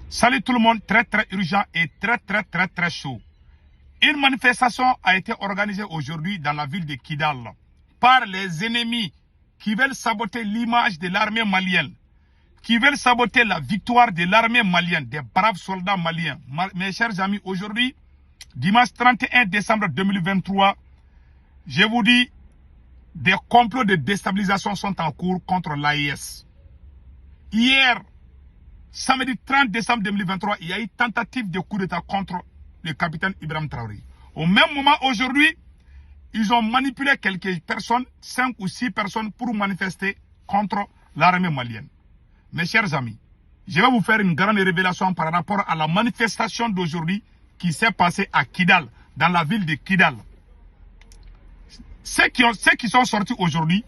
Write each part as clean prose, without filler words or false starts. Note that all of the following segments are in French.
Salut tout le monde, très urgent et très chaud. Une manifestation a été organisée aujourd'hui dans la ville de Kidal par les ennemis qui veulent saboter l'image de l'armée malienne, qui veulent saboter la victoire de l'armée malienne, des braves soldats maliens. Mes chers amis, aujourd'hui, dimanche 31 décembre 2023, je vous dis, des complots de déstabilisation sont en cours contre l'AIS. Hier, samedi 30 décembre 2023, il y a eu tentative de coup d'État contre le capitaine Ibrahim Traoré. Au même moment, aujourd'hui, ils ont manipulé quelques personnes, 5 ou 6 personnes, pour manifester contre l'armée malienne. Mes chers amis, je vais vous faire une grande révélation par rapport à la manifestation d'aujourd'hui qui s'est passée à Kidal, dans la ville de Kidal. Ceux qui sont sortis aujourd'hui,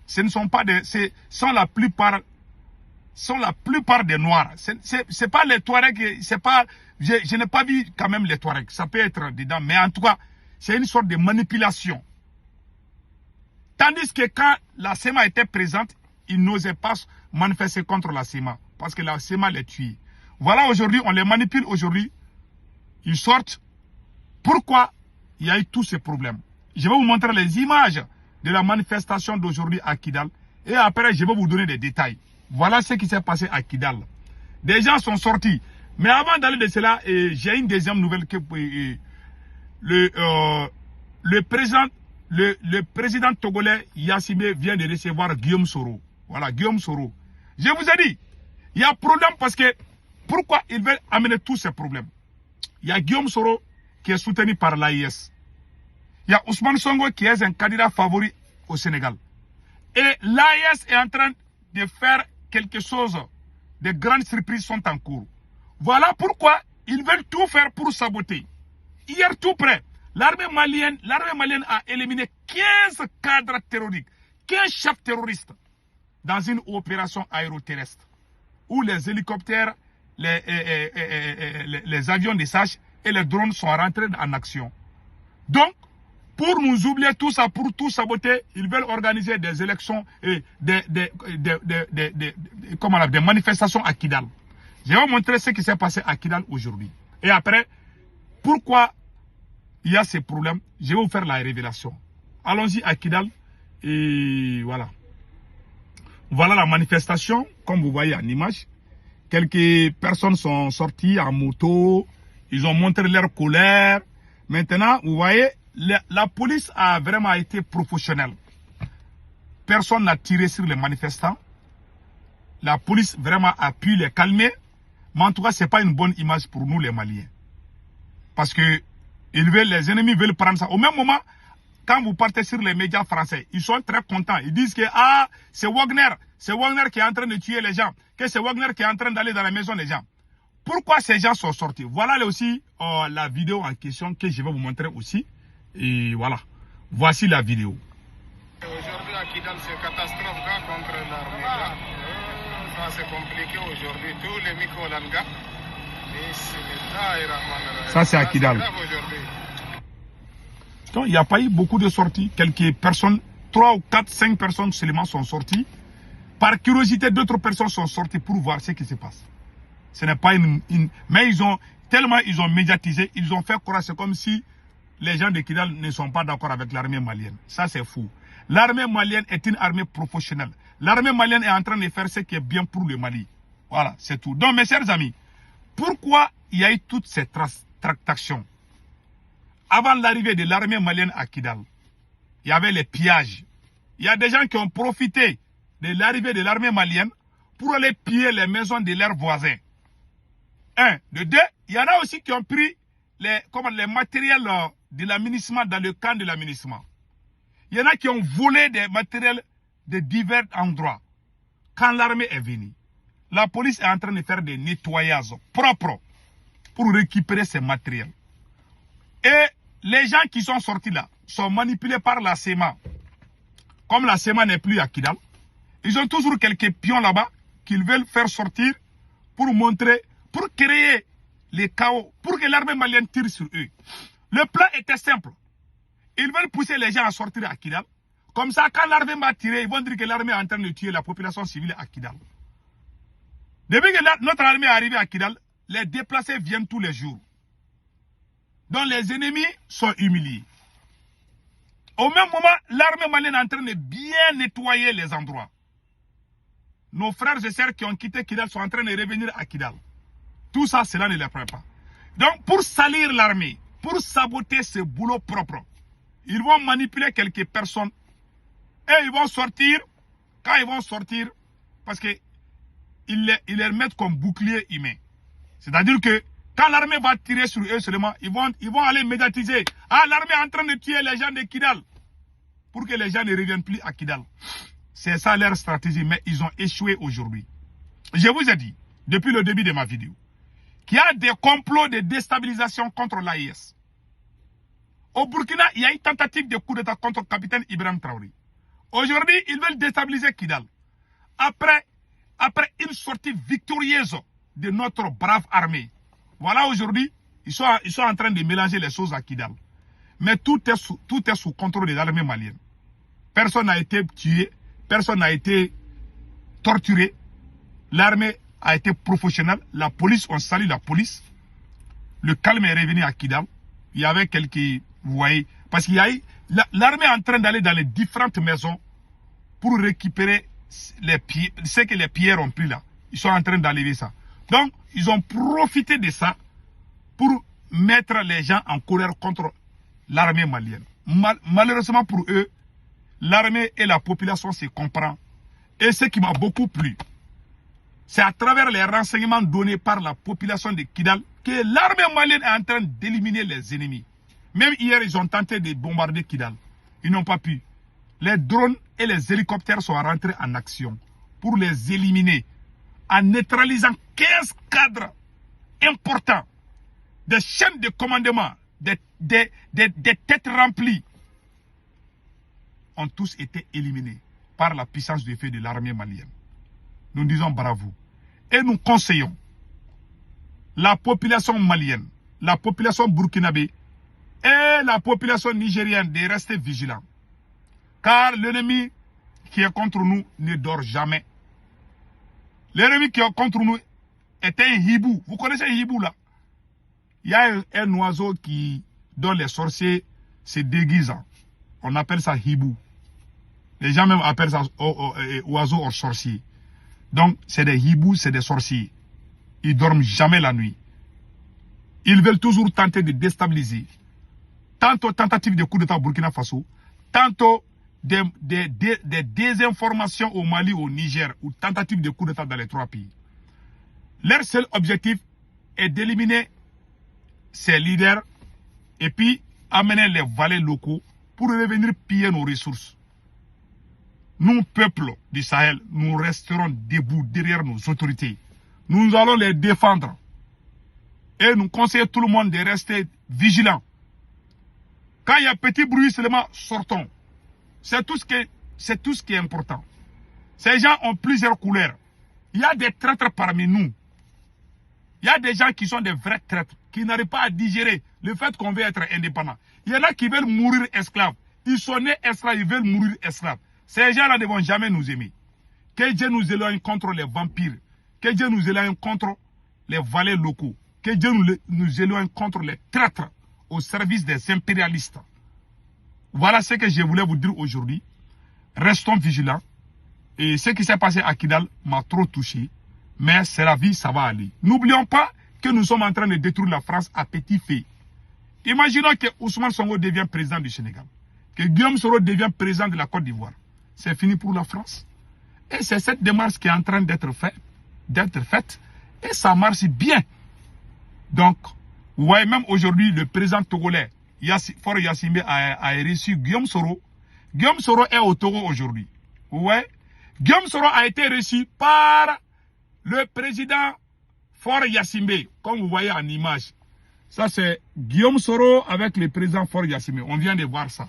ce ne sont pas des, sont la plupart des Noirs. C'est pas les Touaregs, c'est pas, je n'ai pas vu quand même les Touaregs. Ça peut être dedans, mais en tout cas, c'est une sorte de manipulation. Tandis que quand la SEMA était présente, ils n'osaient pas manifester contre la SEMA, parce que la SEMA les tuait. Voilà, aujourd'hui, on les manipule aujourd'hui. Ils sortent. Pourquoi il y a eu tous ces problèmes? Je vais vous montrer les images de la manifestation d'aujourd'hui à Kidal. Et après, je vais vous donner des détails. Voilà ce qui s'est passé à Kidal. Des gens sont sortis. Mais avant d'aller de cela, j'ai une deuxième nouvelle que le président togolais Yassimé vient de recevoir Guillaume Soro. Voilà, Guillaume Soro. Je vous ai dit, il y a problème parce que pourquoi ils veulent amener tous ces problèmes? Il y a Guillaume Soro qui est soutenu par l'AIS. Il y a Ousmane Sonko qui est un candidat favori au Sénégal. Et l'AIS est en train de faire quelque chose. De grandes surprises sont en cours. Voilà pourquoi ils veulent tout faire pour saboter. Hier, tout près, l'armée malienne a éliminé 15 cadres terroristes, 15 chefs terroristes dans une opération aéroterrestre où les hélicoptères, les avions de chasse et les drones sont rentrés en action. Donc, pour nous oublier tout ça, pour tout saboter, ils veulent organiser des élections et des manifestations à Kidal. Je vais vous montrer ce qui s'est passé à Kidal aujourd'hui. Et après, pourquoi il y a ces problèmes, je vais vous faire la révélation. Allons-y à Kidal et voilà. Voilà la manifestation, comme vous voyez en image. Quelques personnes sont sorties en moto, ils ont montré leur colère. Maintenant, vous voyez, la police a vraiment été professionnelle. Personne n'a tiré sur les manifestants. La police vraiment a pu les calmer. Mais en tout cas, ce n'est pas une bonne image pour nous les Maliens. Parce que les ennemis veulent prendre ça. Au même moment, quand vous partez sur les médias français, ils sont très contents. Ils disent que c'est Wagner qui est en train de tuer les gens. Que c'est Wagner qui est en train d'aller dans la maison des gens. Pourquoi ces gens sont sortis? Voilà aussi la vidéo en question que je vais vous montrer aussi. Et voilà, voici la vidéo. Aujourd'hui à Kidal, c'est catastrophe contre l'armée. Ça c'est compliqué aujourd'hui. Tous les Miko-Langa. Ça c'est à Kidal. Donc il n'y a pas eu beaucoup de sorties. Quelques personnes, 3 ou 4, 5 personnes seulement sont sorties. Par curiosité, d'autres personnes sont sorties pour voir ce qui se passe. Ce n'est pas mais ils ont médiatisé, ils ont fait croire, c'est comme si les gens de Kidal ne sont pas d'accord avec l'armée malienne. Ça, c'est fou. L'armée malienne est une armée professionnelle. L'armée malienne est en train de faire ce qui est bien pour le Mali. Voilà, c'est tout. Donc, mes chers amis, pourquoi il y a eu toutes ces tractations? Avant l'arrivée de l'armée malienne à Kidal, il y avait les pillages. Il y a des gens qui ont profité de l'arrivée de l'armée malienne pour aller piller les maisons de leurs voisins. Un. De deux, il y en a aussi qui ont pris les matériels de l'aménagement dans le camp de l'aménagement. Il y en a qui ont volé des matériels de divers endroits. Quand l'armée est venue, la police est en train de faire des nettoyages propres pour récupérer ces matériels. Et les gens qui sont sortis là sont manipulés par la SEMA. Comme la SEMA n'est plus à Kidal, ils ont toujours quelques pions là-bas qu'ils veulent faire sortir pour montrer, pour créer les chaos, pour que l'armée malienne tire sur eux. Le plan était simple. Ils veulent pousser les gens à sortir à Kidal. Comme ça, quand l'armée va tirer, ils vont dire que l'armée est en train de tuer la population civile à Kidal. Depuis que notre armée est arrivée à Kidal, les déplacés viennent tous les jours. Donc les ennemis sont humiliés. Au même moment, l'armée malienne est en train de bien nettoyer les endroits. Nos frères et sœurs qui ont quitté Kidal sont en train de revenir à Kidal. Tout ça, cela ne les prépare pas. Donc, pour salir l'armée, pour saboter ce boulot propre, ils vont manipuler quelques personnes et ils vont sortir. Quand ils vont sortir, parce qu'ils les mettent comme bouclier humain. C'est-à-dire que quand l'armée va tirer sur eux seulement, ils vont aller médiatiser. Ah, l'armée est en train de tuer les gens de Kidal. Pour que les gens ne reviennent plus à Kidal. C'est ça leur stratégie, mais ils ont échoué aujourd'hui. Je vous ai dit, depuis le début de ma vidéo, qu'il y a des complots de déstabilisation contre l'AIS. Au Burkina, il y a une tentative de coup d'État contre le capitaine Ibrahim Traoré. Aujourd'hui, ils veulent déstabiliser Kidal. Après une sortie victorieuse de notre brave armée. Voilà, aujourd'hui, ils sont en train de mélanger les choses à Kidal. Mais tout est sous contrôle de l'armée malienne. Personne n'a été tué, personne n'a été torturé. L'armée a été professionnelle. La police, on salue la police. Le calme est revenu à Kidal. Il y avait quelques, vous voyez, parce qu'il y a l'armée est en train d'aller dans les différentes maisons pour récupérer ce que les pierres ont pris là. Ils sont en train d'enlever ça. Donc, ils ont profité de ça pour mettre les gens en colère contre l'armée malienne. Malheureusement pour eux, l'armée et la population se comprennent. Et ce qui m'a beaucoup plu, c'est à travers les renseignements donnés par la population de Kidal que l'armée malienne est en train d'éliminer les ennemis. Même hier, ils ont tenté de bombarder Kidal. Ils n'ont pas pu. Les drones et les hélicoptères sont rentrés en action pour les éliminer en neutralisant 15 cadres importants, des chaînes de commandement, des têtes remplies, ont tous été éliminés par la puissance de feu de l'armée malienne. Nous disons bravo. Et nous conseillons la population malienne, la population burkinabé et la population nigérienne de rester vigilants. Car l'ennemi qui est contre nous ne dort jamais. L'ennemi qui est contre nous est un hibou. Vous connaissez un hibou là? Il y a un oiseau dont les sorciers se déguisent. On appelle ça hibou. Les gens même appellent ça oiseau hors sorcier. Donc, c'est des hiboux, c'est des sorciers. Ils dorment jamais la nuit. Ils veulent toujours tenter de déstabiliser. Tantôt tentative de coup d'État au Burkina Faso, tantôt des désinformations au Mali, au Niger, ou tentative de coup d'État dans les trois pays. Leur seul objectif est d'éliminer ces leaders et puis amener les valets locaux pour revenir piller nos ressources. Nous, peuple du Sahel, nous resterons debout derrière nos autorités. Nous allons les défendre. Et nous conseillons tout le monde de rester vigilant. Quand il y a petit bruit seulement, sortons. C'est tout ce qui est important. Ces gens ont plusieurs couleurs. Il y a des traîtres parmi nous. Il y a des gens qui sont des vrais traîtres, qui n'arrivent pas à digérer le fait qu'on veut être indépendant. Il y en a qui veulent mourir esclaves. Ils sont nés esclaves, ils veulent mourir esclaves. Ces gens-là ne vont jamais nous aimer. Que Dieu nous éloigne contre les vampires. Que Dieu nous éloigne contre les valets locaux. Que Dieu nous éloigne contre les traîtres au service des impérialistes. Voilà ce que je voulais vous dire aujourd'hui. Restons vigilants. Et ce qui s'est passé à Kidal m'a trop touché. Mais c'est la vie, ça va aller. N'oublions pas que nous sommes en train de détruire la France à petit feu. Imaginons que Ousmane Sonko devient président du Sénégal. Que Guillaume Soro devient président de la Côte d'Ivoire. C'est fini pour la France. Et c'est cette démarche qui est en train d'être faite. Et ça marche bien. Donc, vous voyez même aujourd'hui le président togolais, Faure Gnassingbé, a reçu Guillaume Soro. Guillaume Soro est au Togo aujourd'hui. Vous voyez? Guillaume Soro a été reçu par le président Faure Gnassingbé, comme vous voyez en image. Ça c'est Guillaume Soro avec le président Faure Gnassingbé. On vient de voir ça.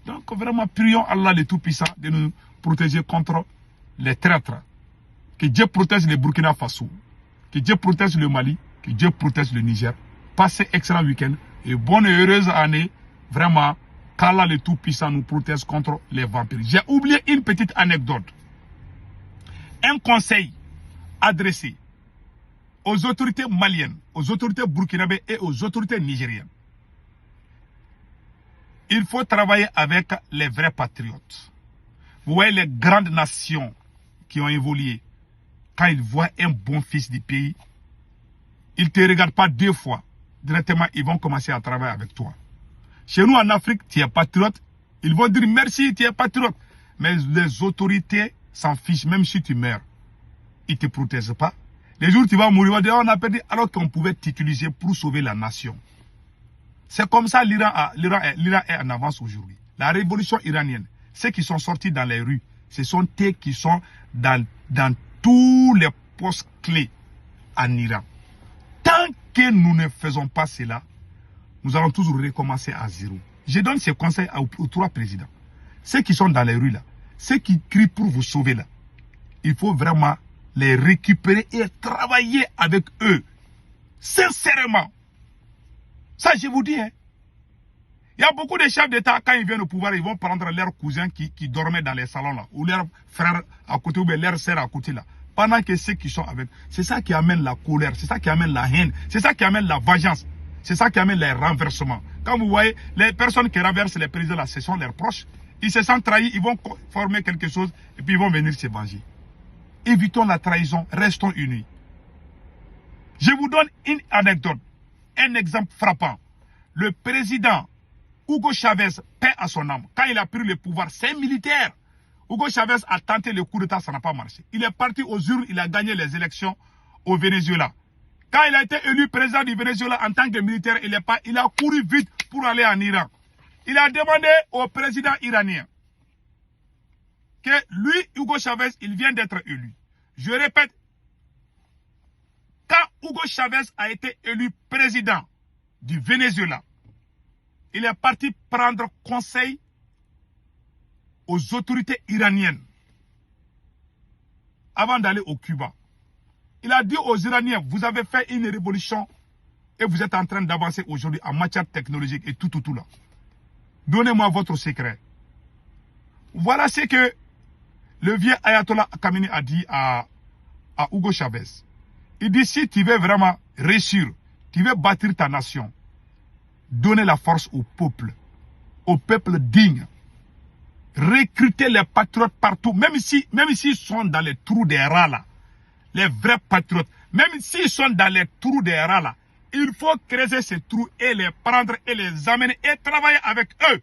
Donc vraiment, prions Allah le Tout-Puissant de nous protéger contre les traîtres. Que Dieu protège le Burkina Faso. Que Dieu protège le Mali. Que Dieu protège le Niger. Passez excellent week-end et bonne et heureuse année. Vraiment, qu'Allah le Tout-Puissant nous protège contre les vampires. J'ai oublié une petite anecdote. Un conseil adressé aux autorités maliennes, aux autorités burkinabées et aux autorités nigériennes. Il faut travailler avec les vrais patriotes. Vous voyez les grandes nations qui ont évolué, quand ils voient un bon fils du pays, ils ne te regardent pas deux fois. Directement, ils vont commencer à travailler avec toi. Chez nous en Afrique, tu es patriote, ils vont dire merci, tu es patriote. Mais les autorités s'en fichent, même si tu meurs. Ils ne te protègent pas. Les jours où tu vas mourir, on va dire on a perdu alors qu'on pouvait t'utiliser pour sauver la nation. C'est comme ça l'Iran est en avance aujourd'hui. La révolution iranienne, ceux qui sont sortis dans les rues, ce sont eux qui sont dans tous les postes clés en Iran. Tant que nous ne faisons pas cela, nous allons toujours recommencer à zéro. Je donne ces conseils aux trois présidents. Ceux qui sont dans les rues là, ceux qui crient pour vous sauver là, il faut vraiment les récupérer et travailler avec eux. Sincèrement. Ça, je vous dis. Hein. Il y a beaucoup de chefs d'État, quand ils viennent au pouvoir, ils vont prendre leurs cousins qui dormaient dans les salons là, ou leurs frères à côté, ou bien leurs sœurs à côté là. Pendant que ceux qui sont avec, c'est ça qui amène la colère, c'est ça qui amène la haine, c'est ça qui amène la vengeance, c'est ça qui amène les renversements. Quand vous voyez, les personnes qui renversent les présidents là, ce sont leurs proches. Ils se sentent trahis, ils vont former quelque chose et puis ils vont venir se venger. Évitons la trahison, restons unis. Je vous donne une anecdote, un exemple frappant. Le président Hugo Chavez, paix à son âme, quand il a pris le pouvoir, c'est un militaire. Hugo Chavez a tenté le coup d'État, ça n'a pas marché. Il est parti aux urnes, il a gagné les élections au Venezuela. Quand il a été élu président du Venezuela en tant que militaire, il a couru vite pour aller en Iran. Il a demandé au président iranien que lui, Hugo Chavez, il vient d'être élu. Je répète, quand Hugo Chavez a été élu président du Venezuela, il est parti prendre conseil aux autorités iraniennes avant d'aller au Cuba. Il a dit aux Iraniens, vous avez fait une révolution et vous êtes en train d'avancer aujourd'hui en matière technologique et tout là. Donnez-moi votre secret. Voilà ce que le vieux Ayatollah Khamenei a dit à Hugo Chavez. Il dit, si tu veux vraiment réussir, tu veux bâtir ta nation, donnez la force au peuple digne. Recrutez les patriotes partout, même s'ils sont dans les trous des rats là, les vrais patriotes, même s'ils sont dans les trous des rats là, il faut creuser ces trous et les prendre et les amener et travailler avec eux.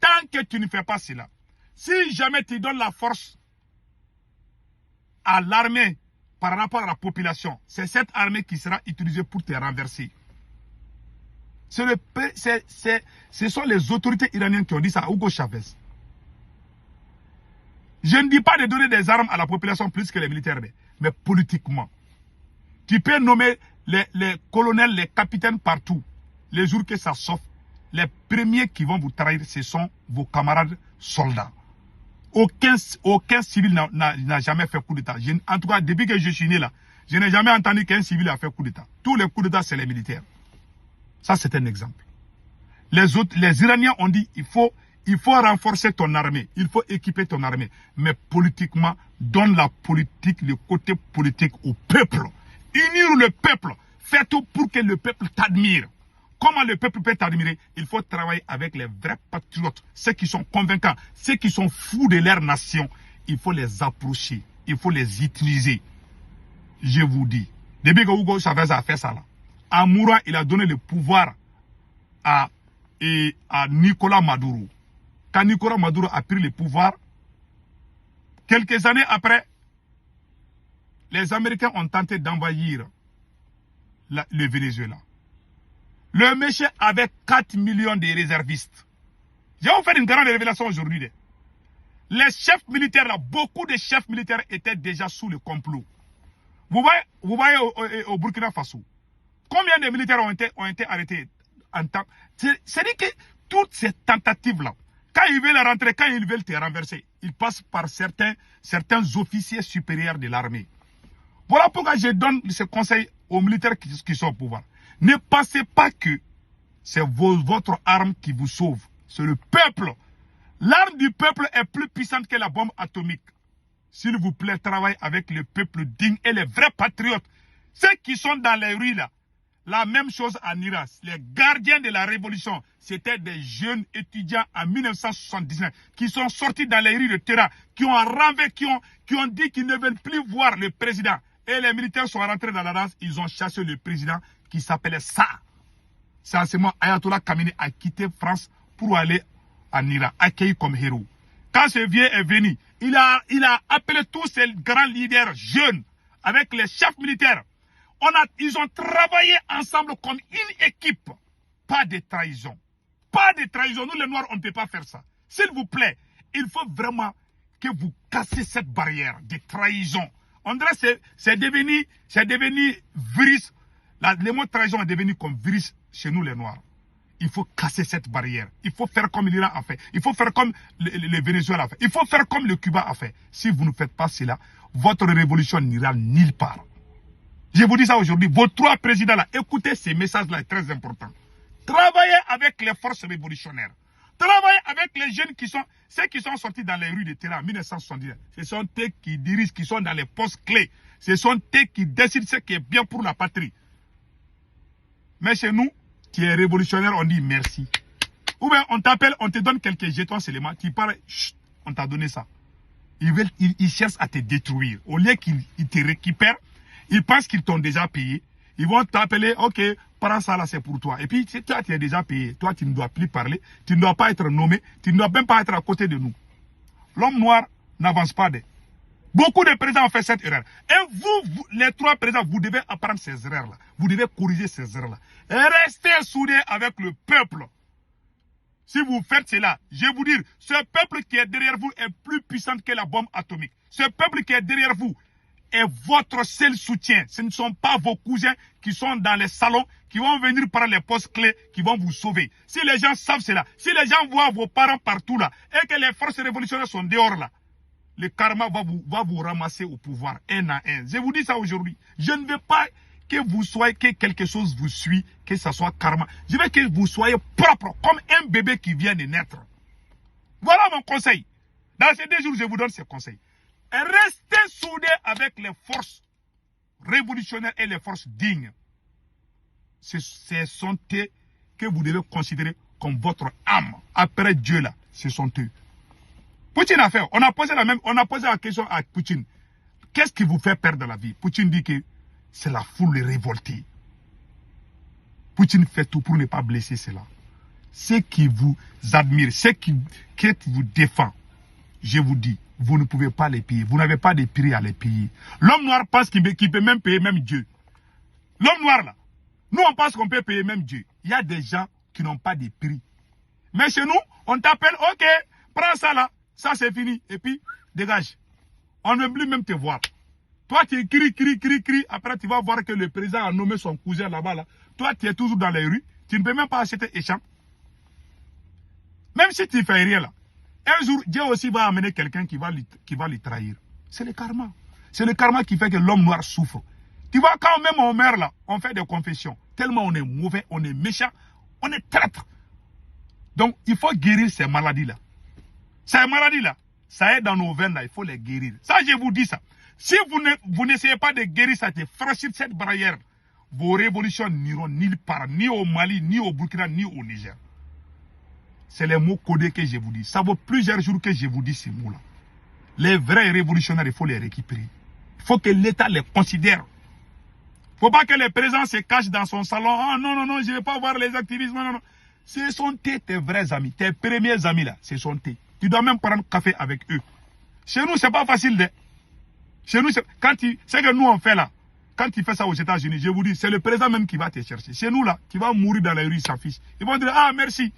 Tant que tu ne fais pas cela, si jamais tu donnes la force à l'armée par rapport à la population, c'est cette armée qui sera utilisée pour te renverser. Ce sont les autorités iraniennes qui ont dit ça à Hugo Chavez. Je ne dis pas de donner des armes à la population plus que les militaires, mais politiquement. Tu peux nommer les colonels, les capitaines partout. Les jours que ça s'offre, les premiers qui vont vous trahir, ce sont vos camarades soldats. Aucun civil n'a jamais fait coup d'État. En tout cas, depuis que je suis né là, je n'ai jamais entendu qu'un civil a fait coup d'État. Tous les coups d'État, c'est les militaires. Ça, c'est un exemple. Les Iraniens ont dit, il faut renforcer ton armée, il faut équiper ton armée. Mais politiquement, donne la politique, le côté politique au peuple. Unir le peuple. Fais tout pour que le peuple t'admire. Comment le peuple peut t'admirer? Il faut travailler avec les vrais patriotes, ceux qui sont convaincants, ceux qui sont fous de leur nation. Il faut les approcher, il faut les utiliser. Je vous dis, depuis que Hugo Chavez a fait ça là, en mourant, il a donné le pouvoir à Nicolas Maduro. Quand Nicolas Maduro a pris le pouvoir, quelques années après, les Américains ont tenté d'envahir le Venezuela. Le monsieur avait 4 millions de réservistes. Je vais vous faire une grande révélation aujourd'hui. Les chefs militaires, là, beaucoup de chefs militaires étaient déjà sous le complot. Vous voyez au Burkina Faso, combien de militaires ont été arrêtés en temps? C'est-à-dire que toutes ces tentatives-là, quand ils veulent rentrer, quand ils veulent te renverser, ils passent par certains officiers supérieurs de l'armée. Voilà pourquoi je donne ce conseil aux militaires qui sont au pouvoir. Ne pensez pas que c'est votre arme qui vous sauve. C'est le peuple. L'arme du peuple est plus puissante que la bombe atomique. S'il vous plaît, travaillez avec le peuple digne et les vrais patriotes. Ceux qui sont dans les rues là, la même chose en Iran. Les gardiens de la révolution, c'était des jeunes étudiants en 1979 qui sont sortis dans les rues de Téhéran, qui ont renversé, qui ont dit qu'ils ne veulent plus voir le président. Et les militaires sont rentrés dans la danse, ils ont chassé le président qui s'appelait Sarr. C'est à ce moment Ayatollah Khamenei a quitté France pour aller en Iran, accueilli comme héros. Quand ce vieux est venu, il a appelé tous ces grands leaders jeunes avec les chefs militaires. Ils ont travaillé ensemble comme une équipe. Pas de trahison. Pas de trahison. Nous les Noirs, on ne peut pas faire ça. S'il vous plaît, il faut vraiment que vous cassez cette barrière de trahison. On dirait que c'est devenu virus. Le mot trahison est devenu comme virus chez nous les Noirs. Il faut casser cette barrière. Il faut faire comme l'Iran a fait. Il faut faire comme le Venezuela a fait. Il faut faire comme le Cuba a fait. Si vous ne faites pas cela, votre révolution n'ira nulle part. Je vous dis ça aujourd'hui. Vos 3 présidents là, écoutez ces messages-là, c'est très important. Travaillez avec les forces révolutionnaires. Travaillez avec les jeunes ceux qui sont sortis dans les rues de Téhéran en 1970. Ce sont eux qui dirigent, qui sont dans les postes clés. Ce sont eux qui décident ce qui est bien pour la patrie. Mais chez nous, tu es révolutionnaire, on dit merci. Ou bien on t'appelle, on te donne quelques jetons seulement, tu parles, chut, on t'a donné ça. Ils cherchent à te détruire. Au lieu qu'ils te récupèrent, ils pensent qu'ils t'ont déjà payé. Ils vont t'appeler, ok, prends ça là, c'est pour toi. Et puis, toi, tu es déjà payé. Toi, tu ne dois plus parler. Tu ne dois pas être nommé. Tu ne dois même pas être à côté de nous. L'homme noir n'avance pas. Beaucoup de présidents ont fait cette erreur. Et vous, les 3 présidents, vous devez apprendre ces erreurs-là. Vous devez corriger ces erreurs-là. Restez soudés avec le peuple. Si vous faites cela, je vais vous dire, ce peuple qui est derrière vous est plus puissant que la bombe atomique. Ce peuple qui est derrière vous est votre seul soutien. Ce ne sont pas vos cousins qui sont dans les salons, qui vont venir par les postes clés, qui vont vous sauver. Si les gens savent cela, si les gens voient vos parents partout là, et que les forces révolutionnaires sont dehors là, le karma va vous ramasser au pouvoir, un à un. Je vous dis ça aujourd'hui. Je ne veux pas que vous soyez, que quelque chose vous suit, que ce soit karma. Je veux que vous soyez propre, comme un bébé qui vient de naître. Voilà mon conseil. Dans ces 2 jours, je vous donne ces conseils. Restez soudés avec les forces révolutionnaires et les forces dignes. Ce sont eux que vous devez considérer comme votre âme. Après Dieu là, ce sont eux. Poutine a fait, on a posé la question à Poutine. Qu'est-ce qui vous fait perdre la vie? Poutine dit que c'est la foule révoltée. Poutine fait tout pour ne pas blesser cela. Ceux qui vous admirent, ceux qui vous défendent, je vous dis, vous ne pouvez pas les payer. Vous n'avez pas de prix à les payer. L'homme noir pense qu'il peut même payer même Dieu. L'homme noir là, nous on pense qu'on peut payer même Dieu. Il y a des gens qui n'ont pas de prix. Mais chez nous, on t'appelle, ok, prends ça là, ça c'est fini. Et puis, dégage. On ne veut plus même te voir. Toi tu cries, après tu vas voir que le président a nommé son cousin là-bas là. Toi tu es toujours dans les rues, tu ne peux même pas acheter échange. Même si tu ne fais rien là. Un jour, Dieu aussi va amener quelqu'un qui va les trahir. C'est le karma. C'est le karma qui fait que l'homme noir souffre. Tu vois, quand même on meurt là, on fait des confessions. Tellement on est mauvais, on est méchant, on est traître. Donc, il faut guérir ces maladies-là. Ces maladies-là, ça est dans nos veines là, il faut les guérir. Ça, je vous dis ça. Si vous n'essayez pas de guérir ça, de franchir cette barrière, vos révolutions n'iront nulle part, ni au Mali, ni au Burkina, ni au Niger. C'est les mots codés que je vous dis. Ça vaut plusieurs jours que je vous dis ces mots-là. Les vrais révolutionnaires, il faut les récupérer. Il faut que l'État les considère. Il ne faut pas que le président se cache dans son salon. Ah non, je ne vais pas voir les activistes. Non. Ce sont tes vrais amis, tes premiers amis là. Ce sont tes. Tu dois même prendre café avec eux. Chez nous, ce n'est pas facile. Chez nous, c'est que nous on fait là. Quand tu fais ça aux États-Unis, je vous dis, c'est le président même qui va te chercher. Chez nous là, tu vas mourir dans la rue, sa fiche. Ils vont dire, ah merci.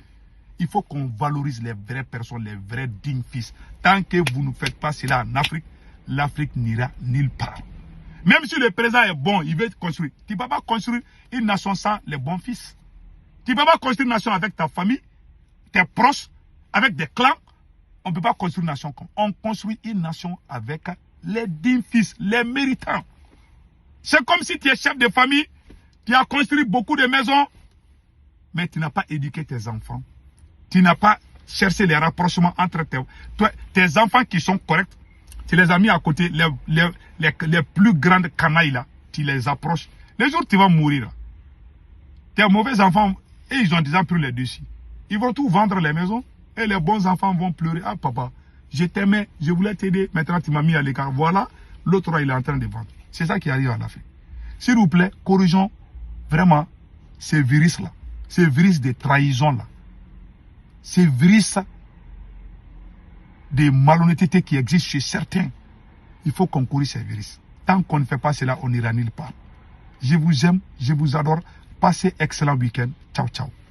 Il faut qu'on valorise les vraies personnes, les vrais dignes fils. Tant que vous ne faites pas cela en Afrique, l'Afrique n'ira nulle part. Même si le président est bon, il veut construire. Tu ne peux pas construire une nation sans les bons fils. Tu ne peux pas construire une nation avec ta famille, tes proches, avec des clans. On ne peut pas construire une nation comme. On construit une nation avec les dignes fils, les méritants. C'est comme si tu es chef de famille, tu as construit beaucoup de maisons, mais tu n'as pas éduqué tes enfants. Tu n'as pas cherché les rapprochements entre tes enfants qui sont corrects. Tu les as mis à côté, les plus grandes canailles là. tu les approches, les jours tu vas mourir. Tes mauvais enfants, et ils ont déjà pris les dessus. Ils vont tout vendre les maisons et les bons enfants vont pleurer. Ah papa, je t'aimais, je voulais t'aider, maintenant tu m'as mis à l'écart. Voilà, l'autre il est en train de vendre. C'est ça qui arrive à la fin. S'il vous plaît, corrigeons vraiment ces virus-là, ces virus de trahison-là, ces virus de malhonnêteté qui existent chez certains. Il faut qu'on corrige ces virus. Tant qu'on ne fait pas cela, on n'ira nulle part. Je vous aime, je vous adore. Passez excellent week-end. Ciao, ciao.